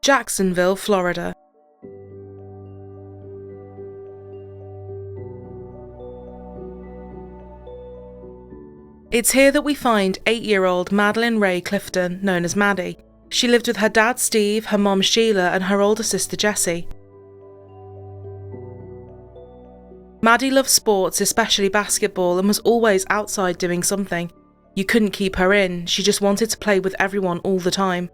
Jacksonville, Florida. It's here that we find 8-year-old Maddie Clifton, known as Maddie. She lived with her dad Steve, her mom Sheila, and her older sister Jessie. Maddie loved sports, especially basketball, and was always outside doing something. You couldn't keep her in, she just wanted to play with everyone all the time.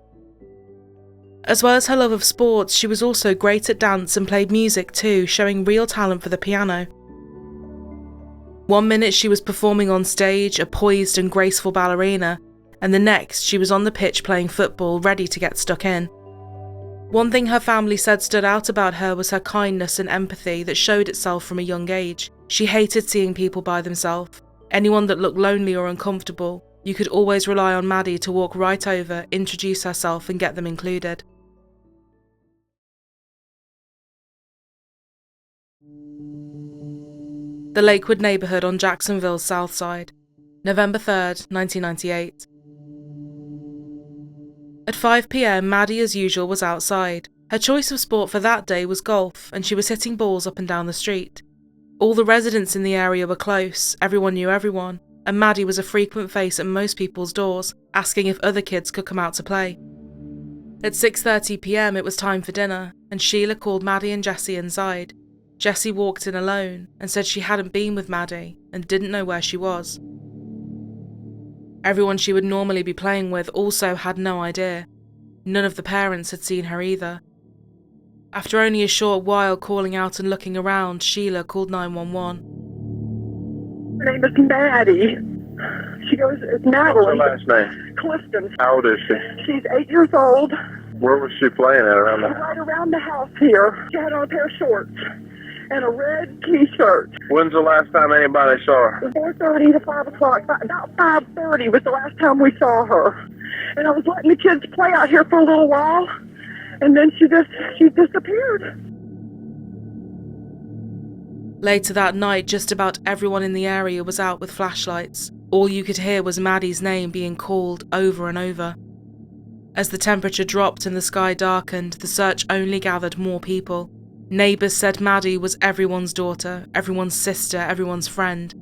As well as her love of sports, she was also great at dance and played music too, showing real talent for the piano. One minute she was performing on stage, a poised and graceful ballerina, and the next she was on the pitch playing football, ready to get stuck in. One thing her family said stood out about her was her kindness and empathy that showed itself from a young age. She hated seeing people by themselves. Anyone that looked lonely or uncomfortable, you could always rely on Maddie to walk right over, introduce herself and get them included. The Lakewood neighbourhood on Jacksonville's south side, November 3rd, 1998. At 5 p.m, Maddie as usual was outside. Her choice of sport for that day was golf, and she was hitting balls up and down the street. All the residents in the area were close, everyone knew everyone, and Maddie was a frequent face at most people's doors, asking if other kids could come out to play. At 6:30 p.m, it was time for dinner, and Sheila called Maddie and Jessie inside. Jessie walked in alone and said she hadn't been with Maddie and didn't know where she was. Everyone she would normally be playing with also had no idea. None of the parents had seen her either. After only a short while calling out and looking around, Sheila called 911. Her name is Maddie. She goes, it's Natalie. What's her last name? Clifton. How old is she? She's 8 years old. Where was she playing at around there? Right around the house here. She had on a pair of shorts and a red t-shirt. When's the last time anybody saw her? 4:30 to 5 o'clock. About 5:30 was the last time we saw her. And I was letting the kids play out here for a little while, and then she disappeared. Later that night, just about everyone in the area was out with flashlights. All you could hear was Maddie's name being called over and over. As the temperature dropped and the sky darkened, the search only gathered more people. Neighbours said Maddie was everyone's daughter, everyone's sister, everyone's friend.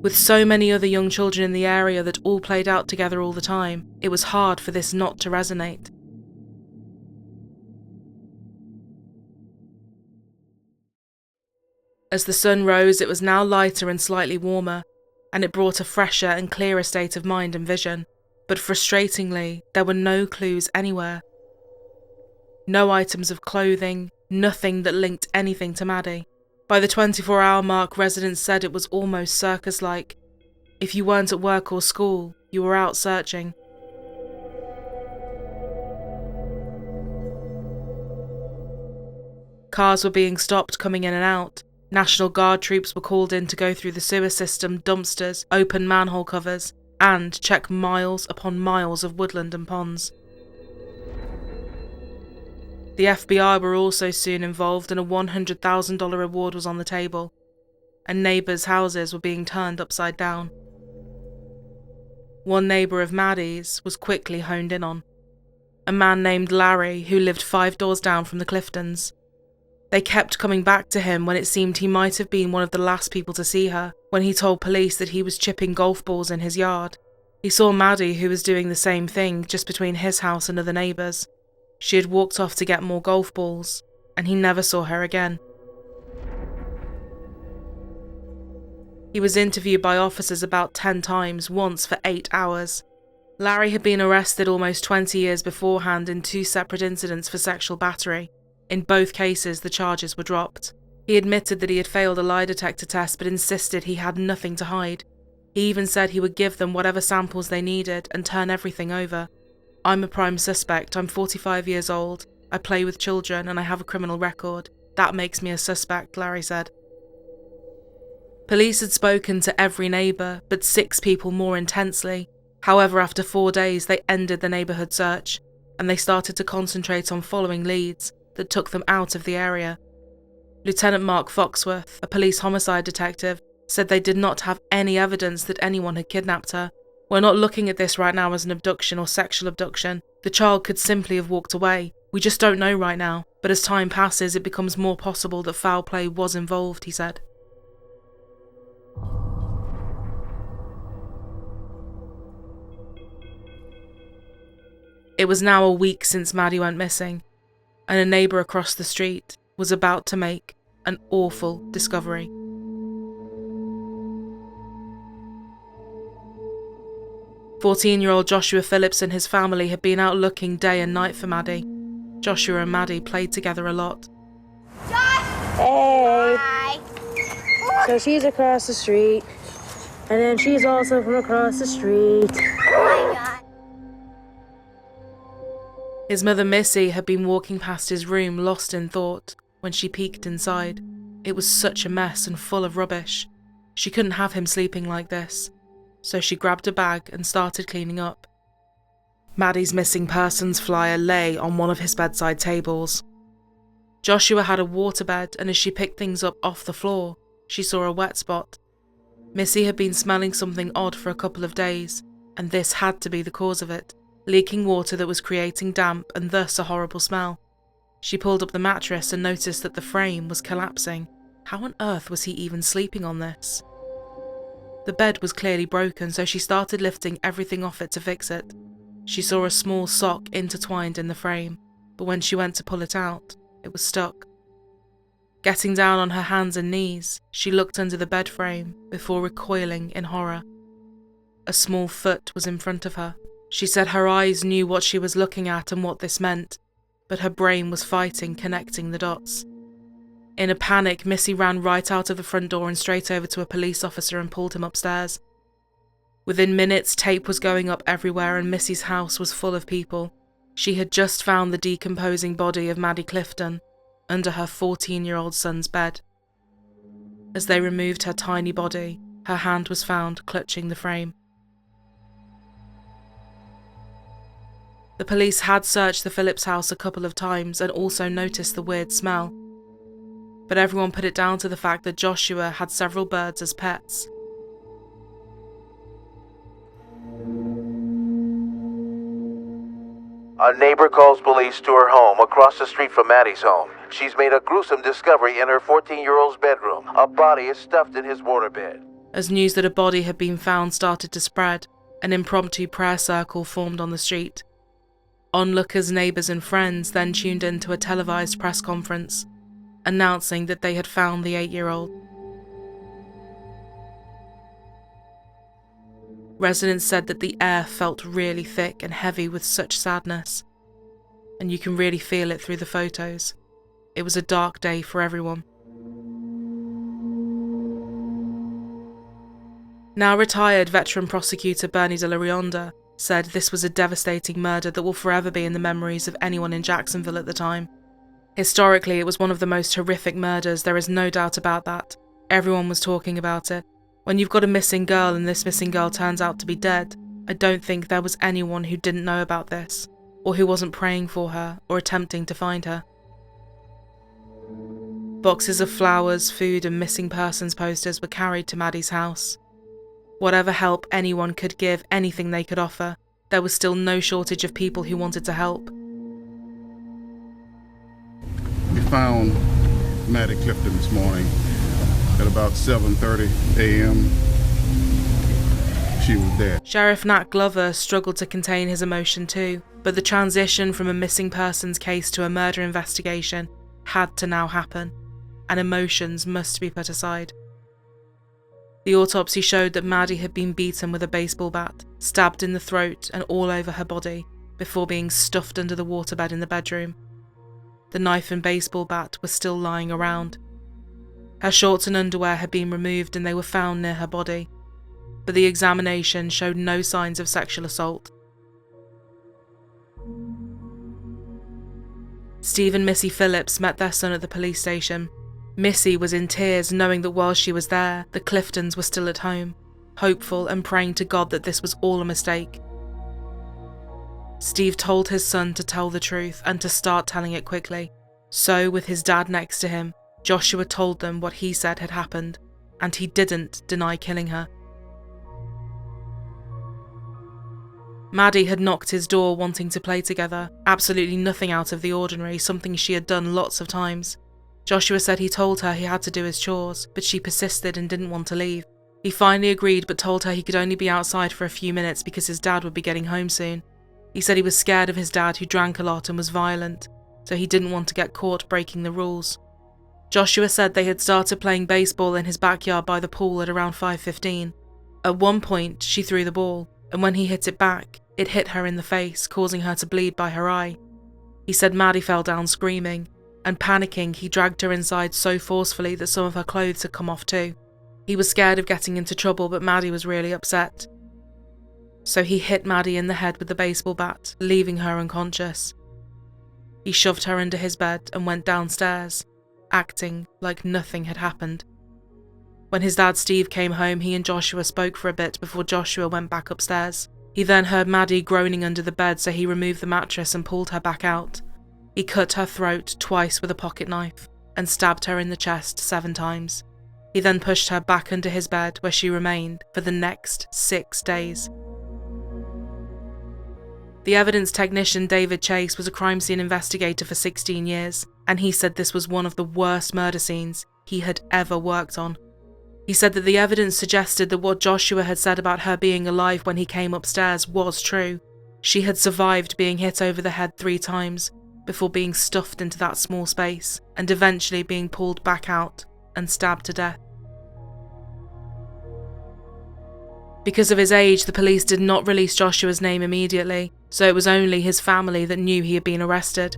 With so many other young children in the area that all played out together all the time, it was hard for this not to resonate. As the sun rose, it was now lighter and slightly warmer, and it brought a fresher and clearer state of mind and vision. But frustratingly, there were no clues anywhere. No items of clothing, nothing that linked anything to Maddie. By the 24-hour mark, residents said it was almost circus-like. If you weren't at work or school, you were out searching. Cars were being stopped coming in and out. National Guard troops were called in to go through the sewer system, dumpsters, open manhole covers, and check miles upon miles of woodland and ponds. The FBI were also soon involved, and a $100,000 reward was on the table, and neighbours' houses were being turned upside down. One neighbour of Maddie's was quickly honed in on. A man named Larry, who lived 5 doors down from the Cliftons. They kept coming back to him when it seemed he might have been one of the last people to see her, when he told police that he was chipping golf balls in his yard. He saw Maddie, who was doing the same thing just between his house and other neighbours. She had walked off to get more golf balls, and he never saw her again. He was interviewed by officers about 10 times, once for 8 hours. Larry had been arrested almost 20 years beforehand in 2 separate incidents for sexual battery. In both cases, the charges were dropped. He admitted that he had failed a lie detector test, but insisted he had nothing to hide. He even said he would give them whatever samples they needed and turn everything over. I'm a prime suspect, I'm 45 years old, I play with children and I have a criminal record. That makes me a suspect, Larry said. Police had spoken to every neighbour, but 6 people more intensely. However, after 4 days they ended the neighbourhood search, and they started to concentrate on following leads that took them out of the area. Lieutenant Mark Foxworth, a police homicide detective, said they did not have any evidence that anyone had kidnapped her. We're not looking at this right now as an abduction or sexual abduction. The child could simply have walked away. We just don't know right now, but as time passes it becomes more possible that foul play was involved, he said. It was now a week since Maddie went missing, and a neighbour across the street was about to make an awful discovery. "14-year-old Joshua Phillips and his family had been out looking day and night for Maddie. Joshua and Maddie played together a lot. Hey! So she's across the street, and then she's also from across the street. Oh my God. His mother Missy had been walking past his room lost in thought when she peeked inside. It was such a mess and full of rubbish. She couldn't have him sleeping like this, so she grabbed a bag and started cleaning up. Maddie's missing persons flyer lay on one of his bedside tables. Joshua had a waterbed, and as she picked things up off the floor, she saw a wet spot. Missy had been smelling something odd for a couple of days, and this had to be the cause of it. Leaking water that was creating damp and thus a horrible smell. She pulled up the mattress and noticed that the frame was collapsing. How on earth was he even sleeping on this? The bed was clearly broken, so she started lifting everything off it to fix it. She saw a small sock intertwined in the frame, but when she went to pull it out, it was stuck. Getting down on her hands and knees, she looked under the bed frame before recoiling in horror. A small foot was in front of her. She said her eyes knew what she was looking at and what this meant, but her brain was fighting connecting the dots. In a panic, Missy ran right out of the front door and straight over to a police officer and pulled him upstairs. Within minutes, tape was going up everywhere and Missy's house was full of people. She had just found the decomposing body of Maddie Clifton under her 14-year-old son's bed. As they removed her tiny body, her hand was found clutching the frame. The police had searched the Phillips house a couple of times and also noticed the weird smell. But everyone put it down to the fact that Joshua had several birds as pets. A neighbor calls police to her home across the street from Maddie's home. She's made a gruesome discovery in her 14-year-old's bedroom. A body is stuffed in his waterbed. As news that a body had been found started to spread, an impromptu prayer circle formed on the street. Onlookers, neighbours and friends then tuned in to a televised press conference, announcing that they had found the 8-year-old. Residents said that the air felt really thick and heavy with such sadness, and you can really feel it through the photos. It was a dark day for everyone. Now retired veteran prosecutor Bernie de la Rionda said this was a devastating murder that will forever be in the memories of anyone in Jacksonville at the time. Historically, it was one of the most horrific murders, there is no doubt about that. Everyone was talking about it. When you've got a missing girl and this missing girl turns out to be dead, I don't think there was anyone who didn't know about this, or who wasn't praying for her or attempting to find her. Boxes of flowers, food and missing persons posters were carried to Maddie's house. Whatever help anyone could give, anything they could offer, there was still no shortage of people who wanted to help. We found Maddie Clifton this morning at about 7:30 a.m. She was dead. Sheriff Nat Glover struggled to contain his emotion too, but the transition from a missing persons case to a murder investigation had to now happen, and emotions must be put aside. The autopsy showed that Maddie had been beaten with a baseball bat, stabbed in the throat and all over her body, before being stuffed under the waterbed in the bedroom. The knife and baseball bat were still lying around. Her shorts and underwear had been removed and they were found near her body, but the examination showed no signs of sexual assault. Steve and Missy Phillips met their son at the police station. Missy was in tears knowing that while she was there, the Cliftons were still at home, hopeful and praying to God that this was all a mistake. Steve told his son to tell the truth and to start telling it quickly. So, with his dad next to him, Joshua told them what he said had happened, and he didn't deny killing her. Maddie had knocked his door wanting to play together, absolutely nothing out of the ordinary, something she had done lots of times. Joshua said he told her he had to do his chores, but she persisted and didn't want to leave. He finally agreed but told her he could only be outside for a few minutes because his dad would be getting home soon. He said he was scared of his dad, who drank a lot and was violent, so he didn't want to get caught breaking the rules. Joshua said they had started playing baseball in his backyard by the pool at around 5:15. At one point, she threw the ball, and when he hit it back, it hit her in the face, causing her to bleed by her eye. He said Maddie fell down screaming, and panicking, he dragged her inside so forcefully that some of her clothes had come off too. He was scared of getting into trouble, but Maddie was really upset. So he hit Maddie in the head with the baseball bat, leaving her unconscious. He shoved her into his bed and went downstairs, acting like nothing had happened. When his dad Steve came home, he and Joshua spoke for a bit before Joshua went back upstairs. He then heard Maddie groaning under the bed, so he removed the mattress and pulled her back out. He cut her throat twice with a pocket knife and stabbed her in the chest 7 times. He then pushed her back under his bed, where she remained for the next 6 days. The evidence technician David Chase was a crime scene investigator for 16 years, and he said this was one of the worst murder scenes he had ever worked on. He said that the evidence suggested that what Joshua had said about her being alive when he came upstairs was true. She had survived being hit over the head 3 times before being stuffed into that small space and eventually being pulled back out and stabbed to death. Because of his age, the police did not release Joshua's name immediately, so it was only his family that knew he had been arrested.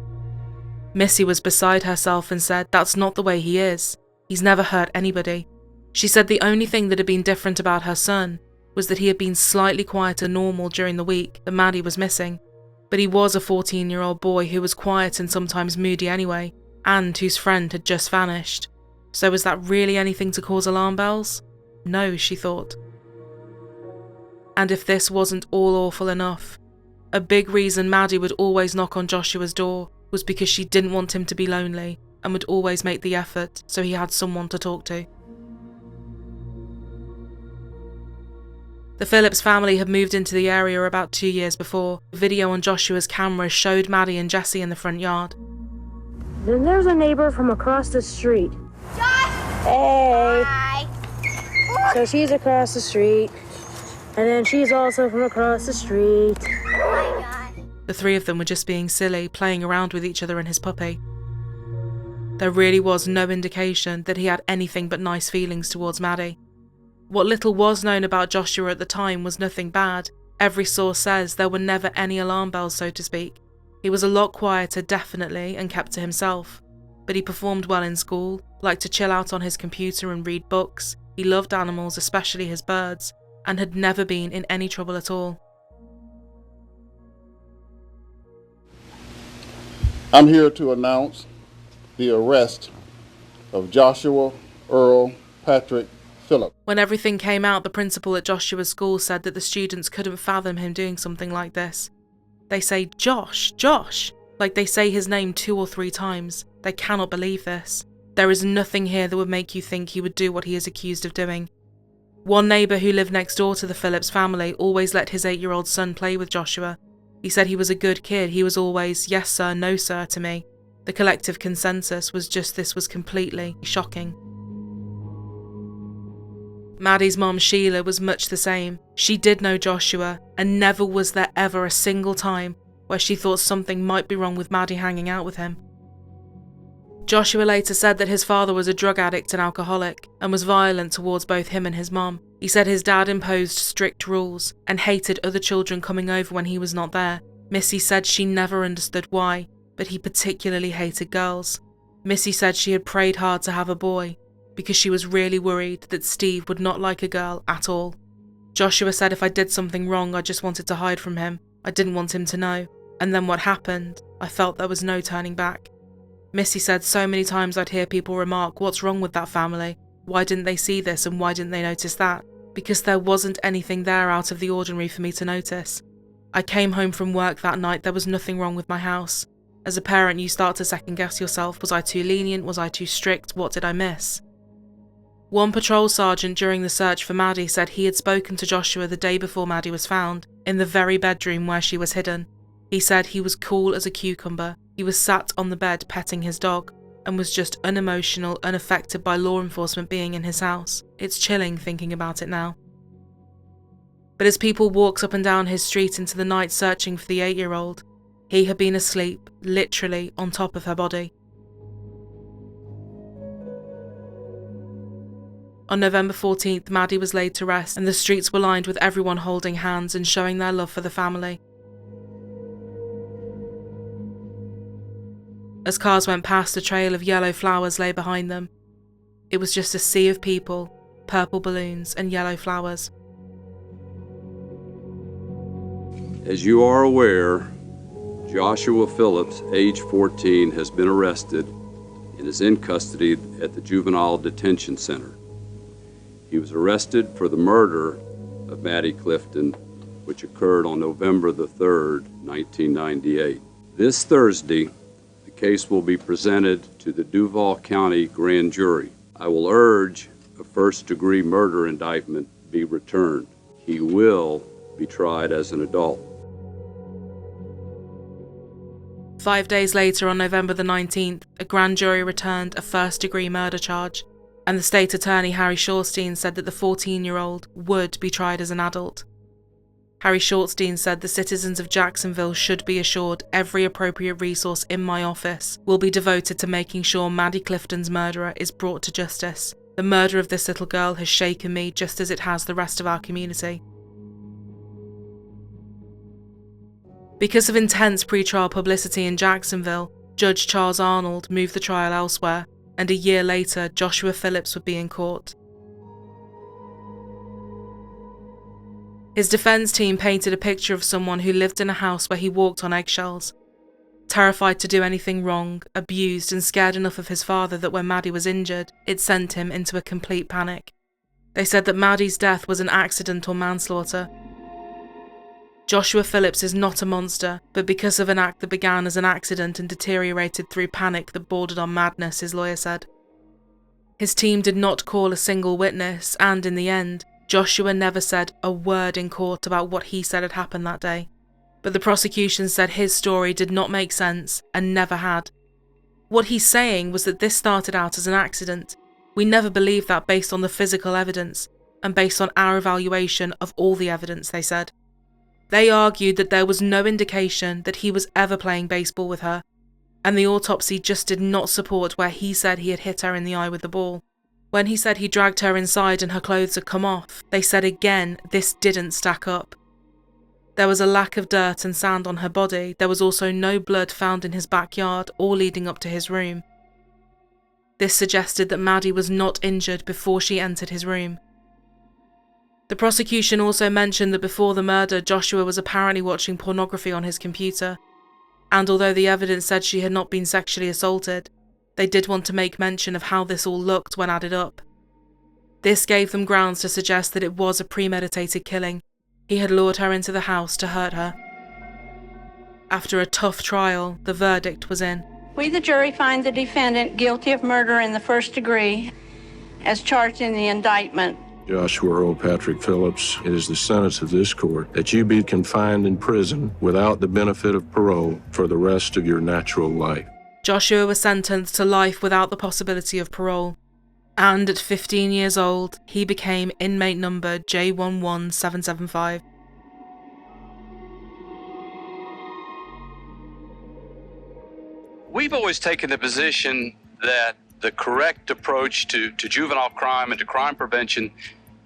Missy was beside herself and said, "That's not the way he is. He's never hurt anybody." She said the only thing that had been different about her son was that he had been slightly quieter than normal during the week that Maddie was missing, but he was a 14-year-old boy who was quiet and sometimes moody anyway, and whose friend had just vanished. So was that really anything to cause alarm bells? No, she thought. And if this wasn't all awful enough, a big reason Maddie would always knock on Joshua's door was because she didn't want him to be lonely and would always make the effort so he had someone to talk to. The Phillips family had moved into the area about 2 years before. A video on Joshua's camera showed Maddie and Jesse in the front yard. Then there's a neighbor from across the street. Josh! Hey! Hi! So she's across the street. And then she's also from across the street. Oh my God. The 3 of them were just being silly, playing around with each other and his puppy. There really was no indication that he had anything but nice feelings towards Maddie. What little was known about Joshua at the time was nothing bad. Every source says there were never any alarm bells, so to speak. He was a lot quieter, definitely, and kept to himself. But he performed well in school, liked to chill out on his computer and read books. He loved animals, especially his birds, and had never been in any trouble at all. I'm here to announce the arrest of Joshua Earl Patrick Phillips. When everything came out, the principal at Joshua's school said that the students couldn't fathom him doing something like this. They say, "Josh, Josh," like they say his name 2 or 3 times. They cannot believe this. There is nothing here that would make you think he would do what he is accused of doing. One neighbour who lived next door to the Phillips family always let his 8-year-old son play with Joshua. He said he was a good kid. He was always, "Yes sir, no sir" to me. The collective consensus was just this was completely shocking. Maddie's mom Sheila was much the same. She did know Joshua, and never was there ever a single time where she thought something might be wrong with Maddie hanging out with him. Joshua later said that his father was a drug addict and alcoholic, and was violent towards both him and his mom. He said his dad imposed strict rules, and hated other children coming over when he was not there. Missy said she never understood why, but he particularly hated girls. Missy said she had prayed hard to have a boy, because she was really worried that Steve would not like a girl at all. Joshua said if I did something wrong, I just wanted to hide from him. I didn't want him to know. And then what happened, I felt there was no turning back. Missy said so many times I'd hear people remark, "What's wrong with that family? Why didn't they see this and why didn't they notice that?" Because there wasn't anything there out of the ordinary for me to notice. I came home from work that night, there was nothing wrong with my house. As a parent, you start to second guess yourself. Was I too lenient? Was I too strict? What did I miss? One patrol sergeant during the search for Maddie said he had spoken to Joshua the day before Maddie was found. in the very bedroom where she was hidden. He said he was cool as a cucumber. He was sat on the bed petting his dog and was just unemotional, unaffected by law enforcement being in his house. It's chilling thinking about it now. But as people walked up and down his street into the night searching for the 8-year-old, he had been asleep, literally on top of her body. On November 14th, Maddie was laid to rest and the streets were lined with everyone holding hands and showing their love for the family. As cars went past, a trail of yellow flowers lay behind them. It was just a sea of people, purple balloons and yellow flowers. As you are aware, Joshua Phillips, age 14, has been arrested and is in custody at the Juvenile Detention Center. He was arrested for the murder of Maddie Clifton, which occurred on November the 3rd, 1998. This Thursday, the case will be presented to the Duval County Grand Jury. I will urge a first-degree murder indictment be returned. He will be tried as an adult. 5 days later, on November the 19th, a grand jury returned a first-degree murder charge, and the state attorney Harry Shortstein said that the 14-year-old would be tried as an adult. Harry Shortstein said the citizens of Jacksonville should be assured every appropriate resource in my office will be devoted to making sure Maddie Clifton's murderer is brought to justice. The murder of this little girl has shaken me just as it has the rest of our community. Because of intense pre-trial publicity in Jacksonville, Judge Charles Arnold moved the trial elsewhere, and a year later, Joshua Phillips would be in court. His defense team painted a picture of someone who lived in a house where he walked on eggshells, terrified to do anything wrong, abused and scared enough of his father that when Maddie was injured, it sent him into a complete panic. They said that Maddie's death was an accident or manslaughter. Joshua Phillips is not a monster, but because of an act that began as an accident and deteriorated through panic that bordered on madness, his lawyer said. His team did not call a single witness, and in the end, Joshua never said a word in court about what he said had happened that day. But the prosecution said his story did not make sense, and never had. What he's saying was that this started out as an accident. We never believed that based on the physical evidence, and based on our evaluation of all the evidence, they said. They argued that there was no indication that he was ever playing baseball with her, and the autopsy just did not support where he said he had hit her in the eye with the ball. When he said he dragged her inside and her clothes had come off, they said again this didn't stack up. There was a lack of dirt and sand on her body. There was also no blood found in his backyard or leading up to his room. This suggested that Maddie was not injured before she entered his room. The prosecution also mentioned that before the murder, Joshua was apparently watching pornography on his computer, and although the evidence said she had not been sexually assaulted, they did want to make mention of how this all looked when added up. This gave them grounds to suggest that it was a premeditated killing. He had lured her into the house to hurt her. After a tough trial, the verdict was in. We, the jury, find the defendant guilty of murder in the first degree, as charged in the indictment. Joshua Earl Patrick Phillips, it is the sentence of this court that you be confined in prison without the benefit of parole for the rest of your natural life. Joshua was sentenced to life without the possibility of parole, and at 15 years old, he became inmate number J11775. We've always taken the position that the correct approach to juvenile crime and to crime prevention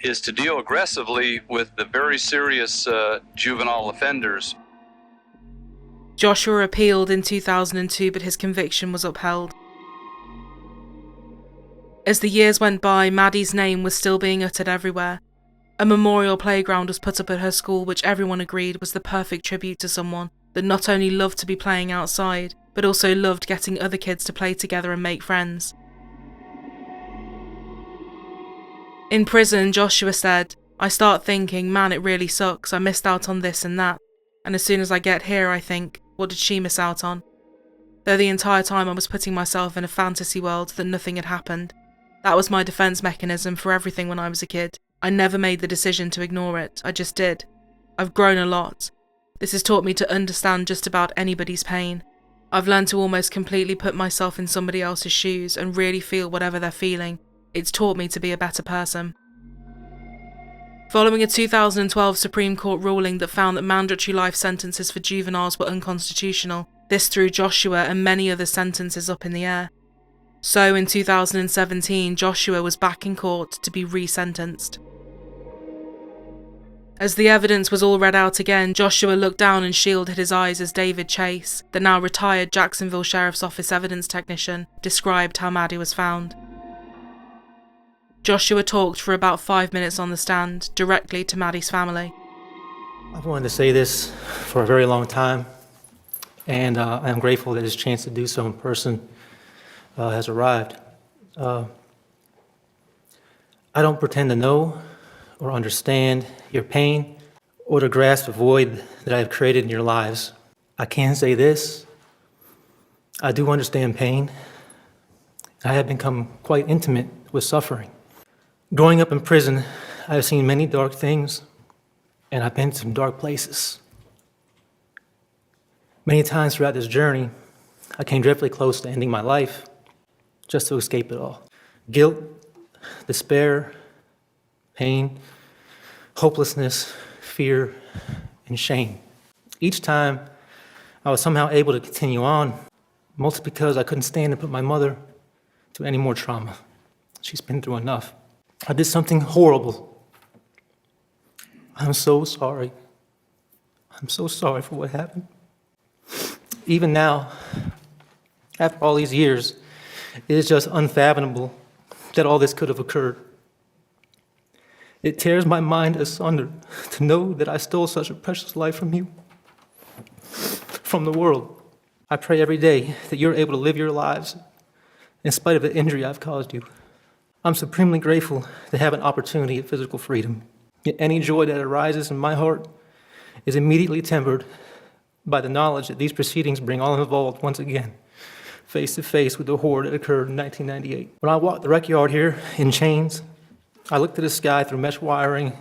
is to deal aggressively with the very serious juvenile offenders. Joshua appealed in 2002, but his conviction was upheld. As the years went by, Maddie's name was still being uttered everywhere. A memorial playground was put up at her school, which everyone agreed was the perfect tribute to someone that not only loved to be playing outside, but also loved getting other kids to play together and make friends. In prison, Joshua said, "I start thinking, man, it really sucks. I missed out on this and that. And as soon as I get here, I think, what did she miss out on?" Though the entire time I was putting myself in a fantasy world that nothing had happened. That was my defense mechanism for everything when I was a kid. I never made the decision to ignore it. I just did. I've grown a lot. This has taught me to understand just about anybody's pain. I've learned to almost completely put myself in somebody else's shoes and really feel whatever they're feeling. It's taught me to be a better person. Following a 2012 Supreme Court ruling that found that mandatory life sentences for juveniles were unconstitutional, this threw Joshua and many other sentences up in the air. So in 2017, Joshua was back in court to be re-sentenced. As the evidence was all read out again, Joshua looked down and shielded his eyes as David Chase, the now retired Jacksonville Sheriff's Office evidence technician, described how Maddie was found. Joshua talked for about 5 minutes on the stand, directly to Maddie's family. I've wanted to say this for a very long time, and I'm grateful that this chance to do so in person has arrived. I don't pretend to know or understand your pain or to grasp the void that I have created in your lives. I can say this: I do understand pain. I have become quite intimate with suffering. Growing up in prison, I have seen many dark things, and I've been to some dark places. Many times throughout this journey, I came dreadfully close to ending my life just to escape it all. Guilt, despair, pain, hopelessness, fear, and shame. Each time, I was somehow able to continue on, mostly because I couldn't stand to put my mother to any more trauma. She's been through enough. I did something horrible. I'm so sorry. I'm so sorry for what happened. Even now, after all these years, it is just unfathomable that all this could have occurred. It tears my mind asunder to know that I stole such a precious life from you, from the world. I pray every day that you're able to live your lives in spite of the injury I've caused you. I'm supremely grateful to have an opportunity at physical freedom. Yet any joy that arises in my heart is immediately tempered by the knowledge that these proceedings bring all involved once again, face to face with the horror that occurred in 1998. When I walk the rec yard here in chains, I look to the sky through mesh wiring,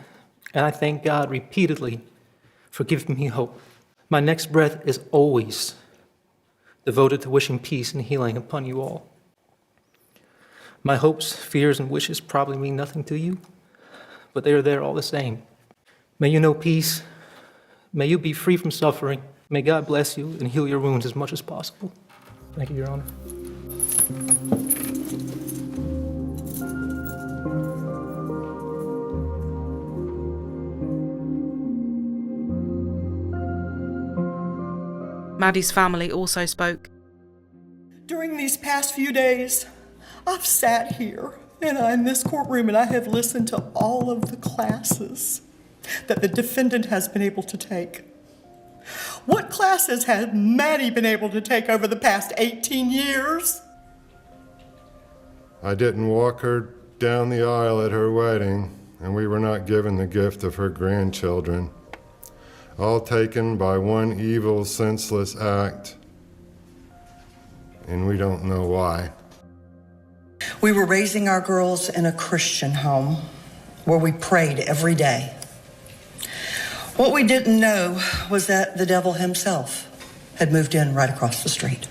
and I thank God repeatedly for giving me hope. My next breath is always devoted to wishing peace and healing upon you all. My hopes, fears, and wishes probably mean nothing to you, but they are there all the same. May you know peace. May you be free from suffering. May God bless you and heal your wounds as much as possible. Thank you, Your Honor. Maddie's family also spoke. During these past few days, I've sat here and I'm in this courtroom and I have listened to all of the classes that the defendant has been able to take. What classes has Maddie been able to take over the past 18 years? I didn't walk her down the aisle at her wedding, and we were not given the gift of her grandchildren, all taken by one evil, senseless act, and we don't know why. We were raising our girls in a Christian home where we prayed every day. What we didn't know was that the devil himself had moved in right across the street.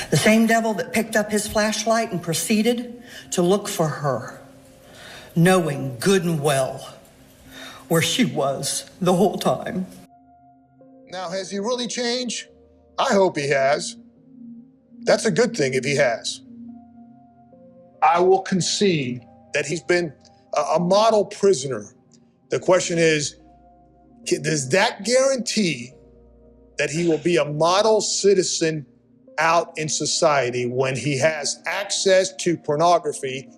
The same devil that picked up his flashlight and proceeded to look for her, knowing good and well where she was the whole time. Now, has he really changed? I hope he has. That's a good thing if he has. I will concede that he's been a model prisoner. The question is, does that guarantee that he will be a model citizen out in society when he has access to pornography?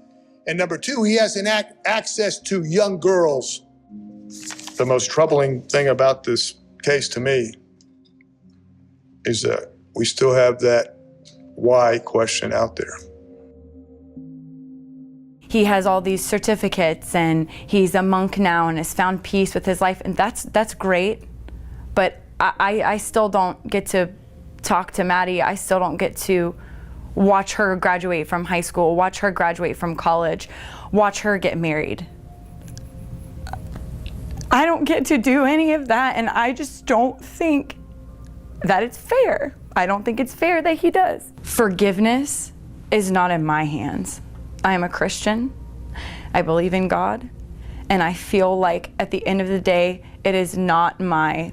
And number two, he has access to young girls. The most troubling thing about this case to me is that we still have that why question out there. He has all these certificates and he's a monk now and has found peace with his life, and that's great, but I still don't get to talk to Maddie. I still don't get to watch her graduate from high school, watch her graduate from college, watch her get married. I don't get to do any of that, and I just don't think that it's fair. I don't think it's fair that he does. Forgiveness is not in my hands. I am a Christian. I believe in God, and I feel like at the end of the day, that's not my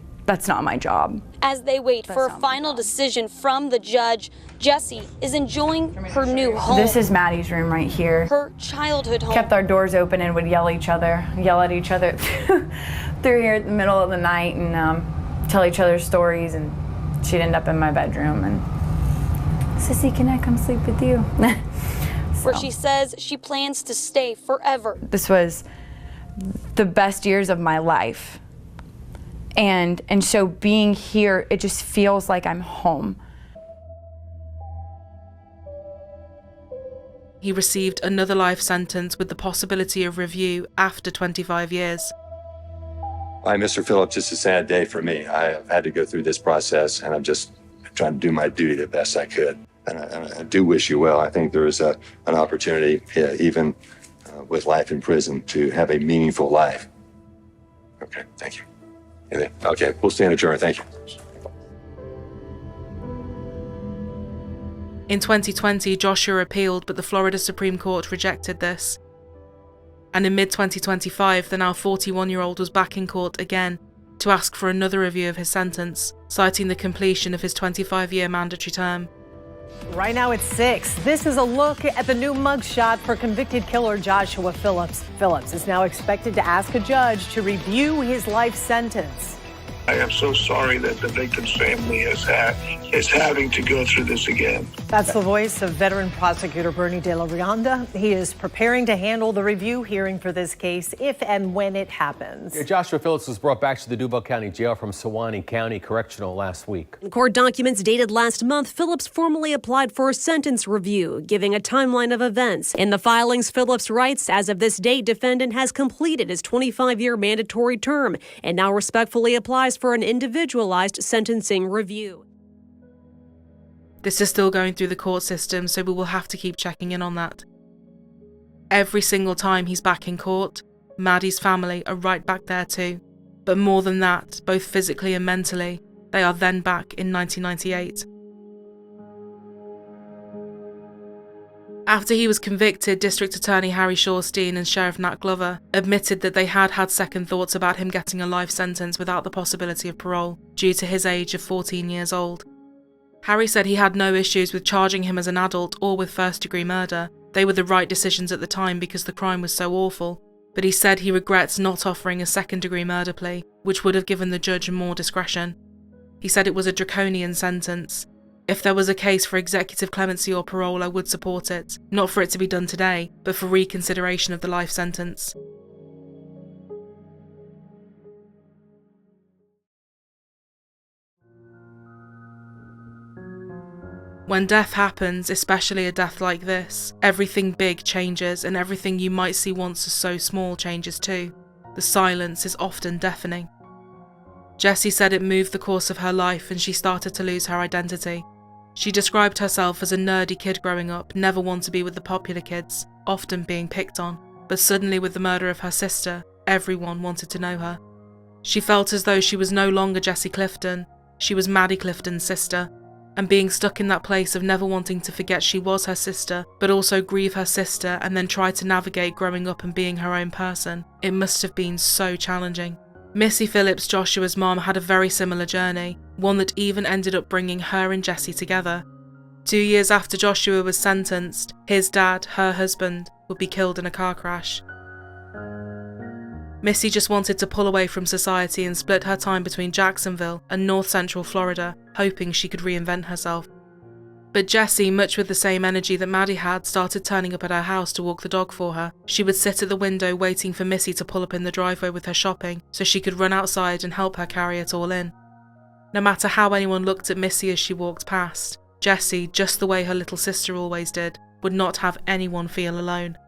job. As they wait for a final decision from the judge, Jessie is enjoying her new home. This is Maddie's room right here. Her childhood home. Kept our doors open and would yell at each other through here at the middle of the night and tell each other stories, and she'd end up in my bedroom and, Sissy, can I come sleep with you? Where she says she plans to stay forever. This was the best years of my life. And so being here, it just feels like I'm home. He received another life sentence with the possibility of review after 25 years. Hi, Mr. Phillips, it's a sad day for me. I've had to go through this process, and I'm just trying to do my duty the best I could. And I do wish you well. I think there is an opportunity, even with life in prison, to have a meaningful life. Okay, thank you. Okay, we'll stand adjourned. Thank you. In 2020, Joshua appealed, but the Florida Supreme Court rejected this. And in mid-2025, the now 41-year-old was back in court again to ask for another review of his sentence, citing the completion of his 25-year mandatory term. Right now it's 6. This is a look at the new mugshot for convicted killer Joshua Phillips. Phillips is now expected to ask a judge to review his life sentence. I am so sorry that the victim's family is having to go through this again. That's the voice of veteran prosecutor Bernie De La Rionda. He is preparing to handle the review hearing for this case if and when it happens. Joshua Phillips was brought back to the Duval County Jail from Sewanee County Correctional last week. In court documents dated last month, Phillips formally applied for a sentence review, giving a timeline of events. In the filings, Phillips writes, as of this date, defendant has completed his 25-year mandatory term and now respectfully applies for an individualized sentencing review. This is still going through the court system, so we will have to keep checking in on that. Every single time he's back in court, Maddie's family are right back there too. But more than that, both physically and mentally, they are then back in 1998. After he was convicted, District Attorney Harry Shorstein and Sheriff Nat Glover admitted that they had second thoughts about him getting a life sentence without the possibility of parole, due to his age of 14 years old. Harry said he had no issues with charging him as an adult or with first-degree murder. They were the right decisions at the time because the crime was so awful, but he said he regrets not offering a second-degree murder plea, which would have given the judge more discretion. He said it was a draconian sentence. If there was a case for executive clemency or parole, I would support it, not for it to be done today, but for reconsideration of the life sentence. When death happens, especially a death like this, everything big changes and everything you might see once as so small changes too. The silence is often deafening. Jessie said it moved the course of her life and she started to lose her identity. She described herself as a nerdy kid growing up, never one to be with the popular kids, often being picked on. But suddenly with the murder of her sister, everyone wanted to know her. She felt as though she was no longer Jessie Clifton, she was Maddie Clifton's sister. And being stuck in that place of never wanting to forget she was her sister, but also grieve her sister and then try to navigate growing up and being her own person, it must have been so challenging. Missy Phillips, Joshua's mom, had a very similar journey, one that even ended up bringing her and Jessie together. 2 years after Joshua was sentenced, his dad, her husband, would be killed in a car crash. Missy just wanted to pull away from society and split her time between Jacksonville and North Central Florida, hoping she could reinvent herself. But Jessie, much with the same energy that Maddie had, started turning up at her house to walk the dog for her. She would sit at the window waiting for Missy to pull up in the driveway with her shopping so she could run outside and help her carry it all in. No matter how anyone looked at Missy as she walked past, Jessie, just the way her little sister always did, would not have anyone feel alone.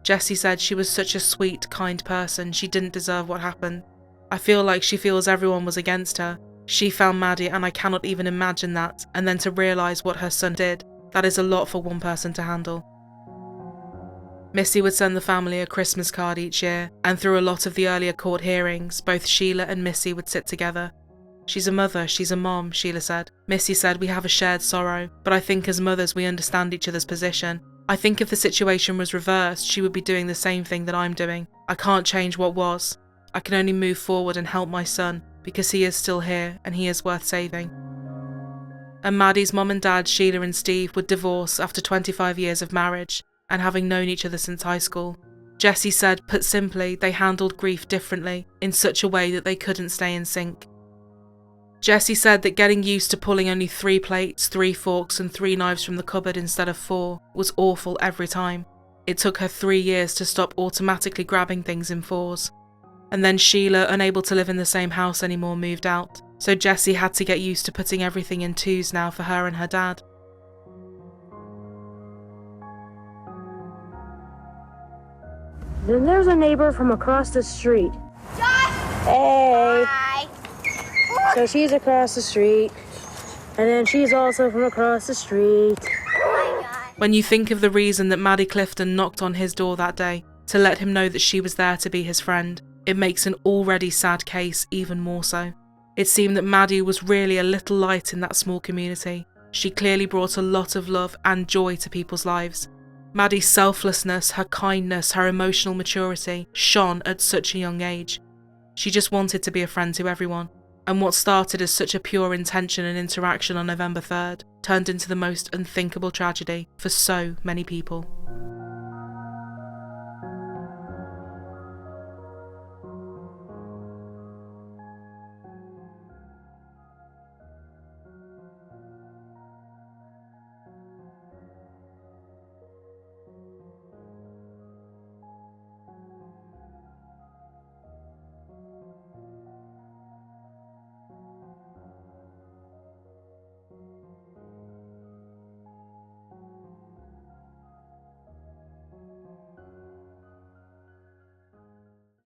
Jessie said she was such a sweet, kind person, she didn't deserve what happened. I feel like she feels everyone was against her. She found Maddie and I cannot even imagine that, and then to realise what her son did, that is a lot for one person to handle. Missy would send the family a Christmas card each year, and through a lot of the earlier court hearings, both Sheila and Missy would sit together. "She's a mother, she's a mom," Sheila said. Missy said, "We have a shared sorrow, but I think as mothers we understand each other's position. I think if the situation was reversed, she would be doing the same thing that I'm doing. I can't change what was. I can only move forward and help my son, because he is still here and he is worth saving." And Maddie's mom and dad, Sheila and Steve, would divorce after 25 years of marriage, and having known each other since high school. Jessie said, put simply, they handled grief differently, in such a way that they couldn't stay in sync. Jessie said that getting used to pulling only 3 plates, 3 forks and 3 knives from the cupboard instead of 4 was awful every time. It took her 3 years to stop automatically grabbing things in 4s. And then Sheila, unable to live in the same house anymore, moved out. So Jessie had to get used to putting everything in 2s now for her and her dad. Then there's a neighbor from across the street. Hey. Hi. So she's across the street, and then she's also from across the street. When you think of the reason that Maddie Clifton knocked on his door that day, to let him know that she was there to be his friend, it makes an already sad case even more so. It seemed that Maddie was really a little light in that small community. She clearly brought a lot of love and joy to people's lives. Maddie's selflessness, her kindness, her emotional maturity shone at such a young age. She just wanted to be a friend to everyone, and what started as such a pure intention and interaction on November 3rd turned into the most unthinkable tragedy for so many people.